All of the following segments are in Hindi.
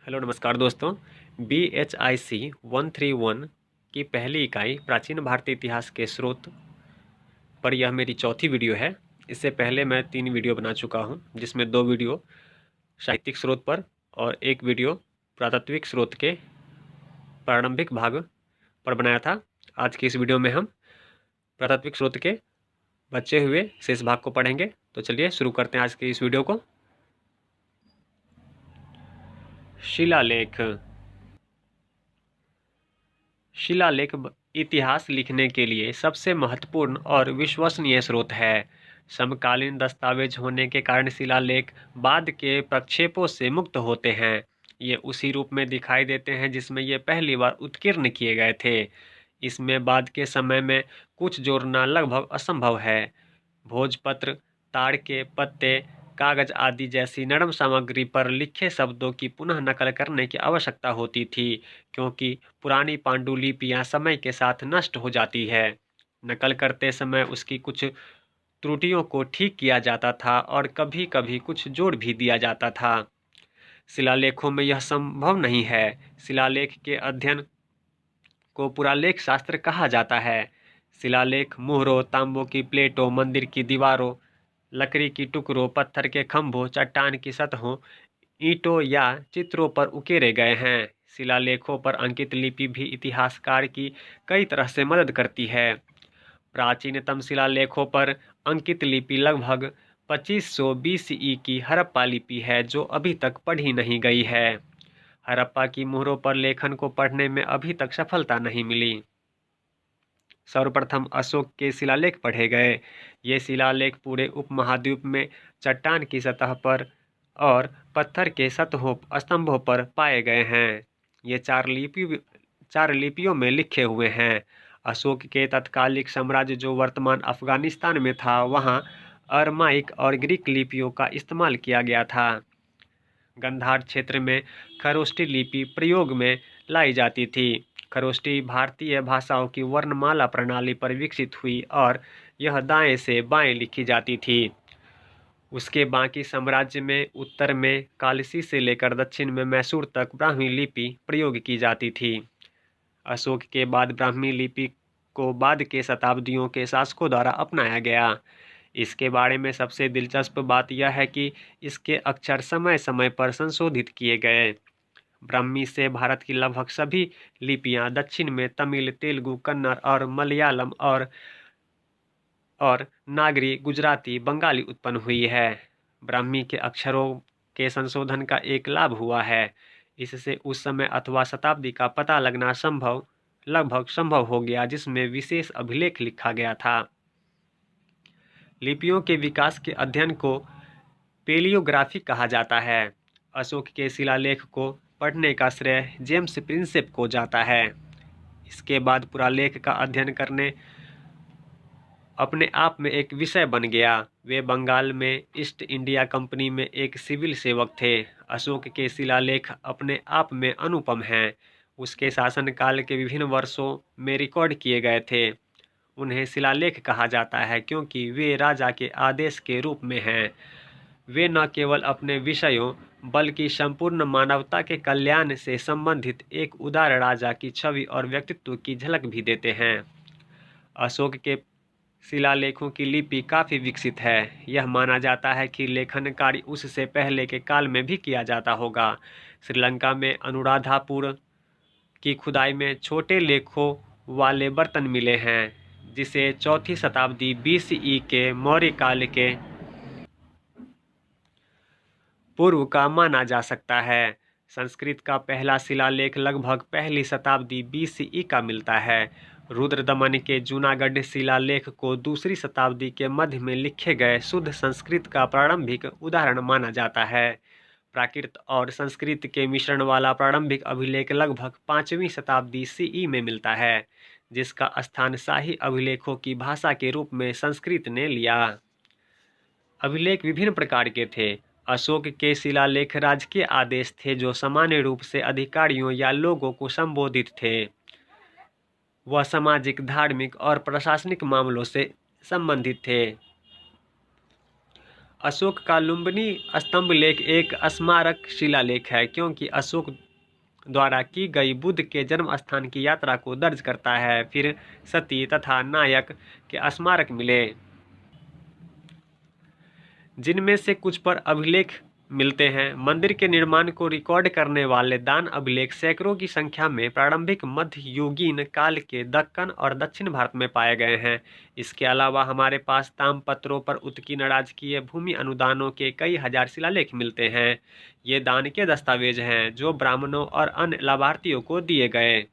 हेलो नमस्कार दोस्तों। BHIC 131 की पहली इकाई प्राचीन भारतीय इतिहास के स्रोत पर यह मेरी चौथी वीडियो है। इससे पहले मैं 3 वीडियो बना चुका हूं, जिसमें 2 वीडियो साहित्यिक स्रोत पर और एक वीडियो पुरातात्विक स्रोत के प्रारंभिक भाग पर बनाया था। आज की इस वीडियो में हम पुरातात्विक स्रोत के बचे हुए शेष भाग को पढ़ेंगे। तो चलिए शुरू करते हैं आज की इस वीडियो को। शिलालेख। शिलालेख इतिहास लिखने के लिए सबसे महत्वपूर्ण और विश्वसनीय स्रोत है। समकालीन दस्तावेज होने के कारण शिलालेख बाद के प्रक्षेपों से मुक्त होते हैं। ये उसी रूप में दिखाई देते हैं जिसमें ये पहली बार उत्कीर्ण किए गए थे। इसमें बाद के समय में कुछ जोड़ना लगभग असंभव है। भोजपत्र, ताड़ के पत्ते, कागज आदि जैसी नरम सामग्री पर लिखे शब्दों की पुनः नकल करने की आवश्यकता होती थी, क्योंकि पुरानी पांडुलिपियां समय के साथ नष्ट हो जाती है। नकल करते समय उसकी कुछ त्रुटियों को ठीक किया जाता था और कभी-कभी कुछ जोड़ भी दिया जाता था। शिलालेखों में यह संभव नहीं है। शिलालेख के अध्ययन को पुरालेख शास्त्र कहा जाता है। शिलालेख मोहरों, तांबों की प्लेटों, मंदिर की दीवारों, लकड़ी की टुकड़ों, पत्थर के खंभों, चट्टान की सतहों, ईंटों या चित्रों पर उकेरे गए हैं। शिलालेखों पर अंकित लिपि भी इतिहासकार की कई तरह से मदद करती है। प्राचीनतम शिलालेखों पर अंकित लिपि लगभग 2500 BCE की हड़प्पा लिपि है, जो अभी तक पढ़ी नहीं गई है। हड़प्पा की मोहरों पर लेखन को पढ़ने में अभी तक सफलता नहीं मिली। सर्वप्रथम अशोक के शिलालेख पढ़े गए। ये शिलालेख पूरे उपमहाद्वीप में चट्टान की सतह पर और पत्थर के सतहों स्तंभों पर पाए गए हैं। ये चार लिपियों में लिखे हुए हैं। अशोक के तत्कालिक साम्राज्य जो वर्तमान अफगानिस्तान में था, वहाँ अरमाइक और ग्रीक लिपियों का इस्तेमाल किया गया था। गंधार क्षेत्र में खरोष्ठी लिपि प्रयोग में लाई जाती थी। खरोष्ठी भारतीय भाषाओं की वर्णमाला प्रणाली पर विकसित हुई और यह दाएं से बाएं लिखी जाती थी। उसके बाकी साम्राज्य में उत्तर में कालसी से लेकर दक्षिण में मैसूर तक ब्राह्मी लिपि प्रयोग की जाती थी। अशोक के बाद ब्राह्मी लिपि को बाद के शताब्दियों के शासकों द्वारा अपनाया गया। इसके बारे में सबसे दिलचस्प बात यह है कि इसके अक्षर समय समय पर संशोधित किए गए। ब्राह्मी से भारत की लगभग सभी लिपियां दक्षिण में तमिल, तेलुगु, कन्नड़ और मलयालम और नागरी, गुजराती, बंगाली उत्पन्न हुई है। ब्राह्मी के अक्षरों के संशोधन का एक लाभ हुआ है। इससे उस समय अथवा शताब्दी का पता लगना लगभग संभव हो गया जिसमें विशेष अभिलेख लिखा गया था। लिपियों के विकास के अध्ययन को पेलियोग्राफी कहा जाता है। अशोक के शिलालेख को पढ़ने का श्रेय जेम्स प्रिंसेप को जाता है। इसके बाद पुरालेख का अध्ययन करने अपने आप में एक विषय बन गया। वे बंगाल में ईस्ट इंडिया कंपनी में एक सिविल सेवक थे। अशोक के शिलालेख अपने आप में अनुपम हैं। उसके शासनकाल के विभिन्न वर्षों में रिकॉर्ड किए गए थे। उन्हें शिलालेख कहा जाता है क्योंकि वे राजा के आदेश के रूप में हैं। वे न केवल अपने विषयों बल्कि संपूर्ण मानवता के कल्याण से संबंधित एक उदार राजा की छवि और व्यक्तित्व की झलक भी देते हैं। अशोक के शिलालेखों की लिपि काफ़ी विकसित है। यह माना जाता है कि लेखन कार्य उससे पहले के काल में भी किया जाता होगा। श्रीलंका में अनुराधापुर की खुदाई में छोटे लेखों वाले बर्तन मिले हैं, जिसे 4वीं शताब्दी BCE के मौर्य काल के पूर्व का माना जा सकता है। संस्कृत का पहला शिलालेख लगभग पहली शताब्दी BCE का मिलता है। रुद्रदमन के जूनागढ़ शिलालेख को दूसरी शताब्दी के मध्य में लिखे गए शुद्ध संस्कृत का प्रारंभिक उदाहरण माना जाता है। प्राकृत और संस्कृत के मिश्रण वाला प्रारंभिक अभिलेख लगभग 5वीं शताब्दी CE में मिलता है, जिसका स्थान शाही अभिलेखों की भाषा के रूप में संस्कृत ने लिया। अभिलेख विभिन्न प्रकार के थे। अशोक के शिलालेख राजकीय आदेश थे जो सामान्य रूप से अधिकारियों या लोगों को संबोधित थे। वह सामाजिक, धार्मिक और प्रशासनिक मामलों से संबंधित थे। अशोक का लुम्बिनी स्तंभ लेख एक स्मारक शिलालेख है क्योंकि अशोक द्वारा की गई बुद्ध के जन्म स्थान की यात्रा को दर्ज करता है। फिर सती तथा नायक के स्मारक मिले, जिनमें से कुछ पर अभिलेख मिलते हैं। मंदिर के निर्माण को रिकॉर्ड करने वाले दान अभिलेख सैकड़ों की संख्या में प्रारंभिक मध्ययुगीन काल के दक्कन और दक्षिण भारत में पाए गए हैं। इसके अलावा हमारे पास ताम्रपत्रों पर उत्कीर्ण राजकीय भूमि अनुदानों के कई हजार शिलालेख मिलते हैं। ये दान के दस्तावेज हैं जो ब्राह्मणों और अन्य लाभार्थियों को दिए गए।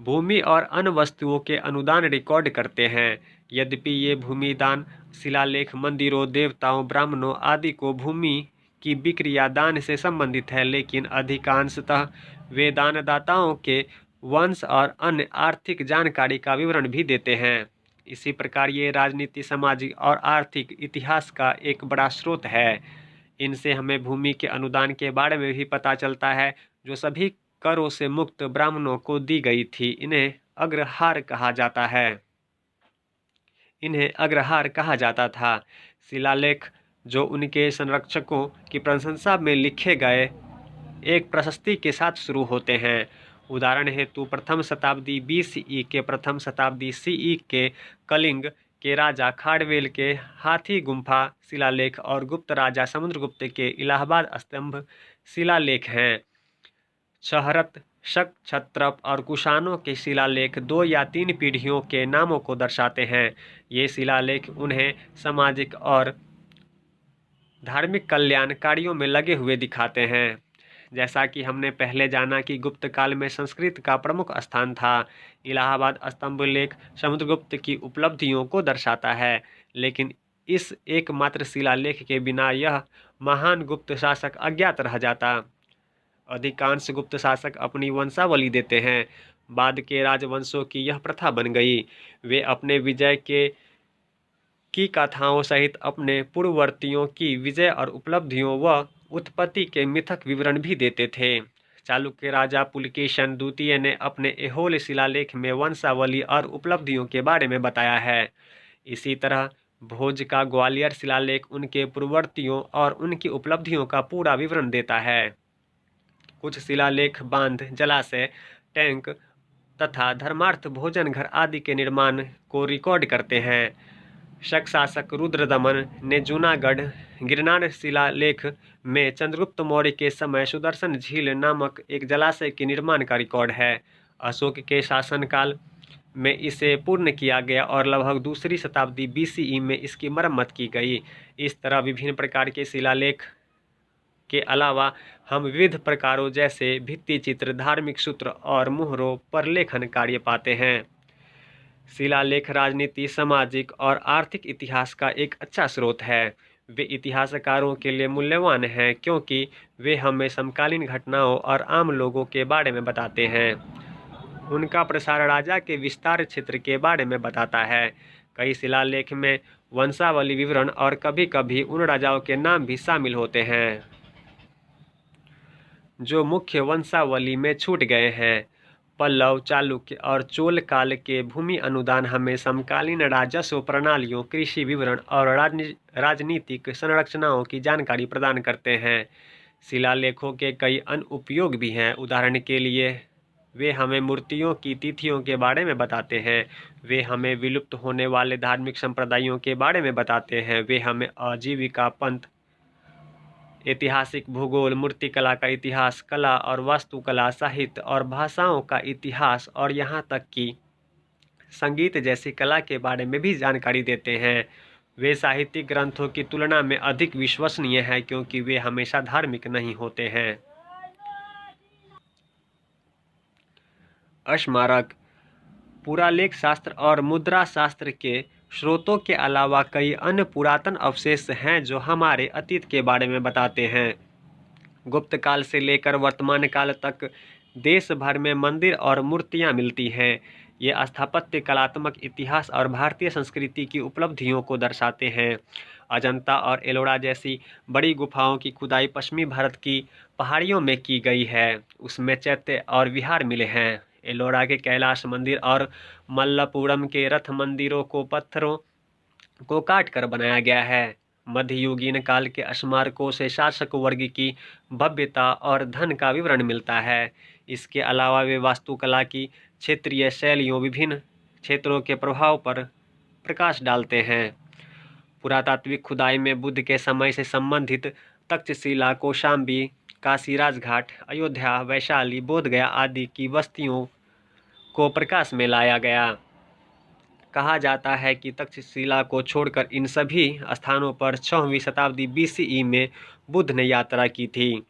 भूमि और अन्य वस्तुओं के अनुदान रिकॉर्ड करते हैं। यद्यपि ये भूमि दान शिलालेख मंदिरों, देवताओं, ब्राह्मणों आदि को भूमि की बिक्री या दान से संबंधित है, लेकिन अधिकांशतः वे दानदाताओं के वंश और अन्य आर्थिक जानकारी का विवरण भी देते हैं। इसी प्रकार ये राजनीति, सामाजिक और आर्थिक इतिहास का एक बड़ा स्रोत है। इनसे हमें भूमि के अनुदान के बारे में भी पता चलता है, जो सभी करों से मुक्त ब्राह्मणों को दी गई थी। इन्हें अग्रहार कहा जाता था। शिलालेख जो उनके संरक्षकों की प्रशंसा में लिखे गए एक प्रशस्ति के साथ शुरू होते हैं। उदाहरण हेतु प्रथम शताब्दी BCE के प्रथम शताब्दी CE के कलिंग के राजा खारवेल के हाथी गुम्फा शिलालेख और गुप्त राजा समुद्रगुप्त के इलाहाबाद स्तंभ शिलालेख हैं। शहरत, शक, क्षत्रप और कुषाणों के शिलालेख 2 या 3 पीढ़ियों के नामों को दर्शाते हैं। ये शिलालेख उन्हें सामाजिक और धार्मिक कल्याण कार्यों में लगे हुए दिखाते हैं। जैसा कि हमने पहले जाना कि गुप्त काल में संस्कृत का प्रमुख स्थान था। इलाहाबाद स्तंभ लेख समुद्रगुप्त की उपलब्धियों को दर्शाता है, लेकिन इस एकमात्र शिलालेख के बिना यह महान गुप्त शासक अज्ञात रह जाता। अधिकांश गुप्त शासक अपनी वंशावली देते हैं। बाद के राजवंशों की यह प्रथा बन गई। वे अपने विजय की कथाओं सहित अपने पूर्ववर्तियों की विजय और उपलब्धियों व उत्पत्ति के मिथक विवरण भी देते थे। चालुक्य राजा पुलकेशन द्वितीय ने अपने ऐहोल शिलालेख में वंशावली और उपलब्धियों के बारे में बताया है। इसी तरह भोज का ग्वालियर शिलालेख उनके पूर्ववर्तियों और उनकी उपलब्धियों का पूरा विवरण देता है। कुछ शिलालेख बांध, जलाशय, टैंक तथा धर्मार्थ भोजन घर आदि के निर्माण को रिकॉर्ड करते हैं। शक शासक रुद्रदमन ने जूनागढ़ गिरनार शिलालेख में चंद्रगुप्त मौर्य के समय सुदर्शन झील नामक एक जलाशय के निर्माण का रिकॉर्ड है। अशोक के शासनकाल में इसे पूर्ण किया गया और लगभग दूसरी शताब्दी BCE में इसकी मरम्मत की गई। इस तरह विभिन्न प्रकार के शिलालेख के अलावा हम विविध प्रकारों जैसे भित्ति चित्र, धार्मिक सूत्र और मुहरों पर लेखन कार्य पाते हैं। शिलालेख राजनीति, सामाजिक और आर्थिक इतिहास का एक अच्छा स्रोत है। वे इतिहासकारों के लिए मूल्यवान हैं क्योंकि वे हमें समकालीन घटनाओं और आम लोगों के बारे में बताते हैं। उनका प्रसार राजा के विस्तार क्षेत्र के बारे में बताता है। कई शिलालेख में वंशावली विवरण और कभी-कभी उन राजाओं के नाम भी शामिल होते हैं जो मुख्य वंशावली में छूट गए हैं। पल्लव, चालुक्य और चोल काल के भूमि अनुदान हमें समकालीन राजस्व प्रणालियों, कृषि विवरण और राजनीतिक संरचनाओं की जानकारी प्रदान करते हैं। शिलालेखों के कई अन्य उपयोग भी हैं। उदाहरण के लिए वे हमें मूर्तियों की तिथियों के बारे में बताते हैं। वे हमें विलुप्त होने वाले धार्मिक संप्रदायों के बारे में बताते हैं। वे हमें आजीविका पंथ, ऐतिहासिक भूगोल, मूर्तिकला का इतिहास, कला और वास्तुकला, साहित्य और भाषाओं का इतिहास और यहाँ तक कि संगीत जैसी कला के बारे में भी जानकारी देते हैं। वे साहित्यिक ग्रंथों की तुलना में अधिक विश्वसनीय हैं क्योंकि वे हमेशा धार्मिक नहीं होते हैं। स्मारक, पुरालेख शास्त्र और मुद्रा शास्त्र के स्रोतों के अलावा कई अन्य पुरातन अवशेष हैं जो हमारे अतीत के बारे में बताते हैं। गुप्त काल से लेकर वर्तमान काल तक देश भर में मंदिर और मूर्तियां मिलती हैं। ये स्थापत्य, कलात्मक इतिहास और भारतीय संस्कृति की उपलब्धियों को दर्शाते हैं। अजंता और एलोरा जैसी बड़ी गुफाओं की खुदाई पश्चिमी भारत की पहाड़ियों में की गई है। उसमें चैत्य और विहार मिले हैं। एलोरा के कैलाश मंदिर और मल्लपुरम के रथ मंदिरों को पत्थरों को काट कर बनाया गया है। मध्ययुगीन काल के स्मारकों से शासक वर्ग की भव्यता और धन का विवरण मिलता है। इसके अलावा वे वास्तुकला की क्षेत्रीय शैलियों विभिन्न क्षेत्रों के प्रभाव पर प्रकाश डालते हैं। पुरातात्विक खुदाई में बुद्ध के समय से संबंधित तक्षशिला, कौशाम्बी, काशीराज घाट, अयोध्या, वैशाली, बोधगया आदि की बस्तियों को प्रकाश में लाया गया। कहा जाता है कि तक्षशिला को छोड़कर इन सभी स्थानों पर 6वीं शताब्दी BCE में बुद्ध ने यात्रा की थी।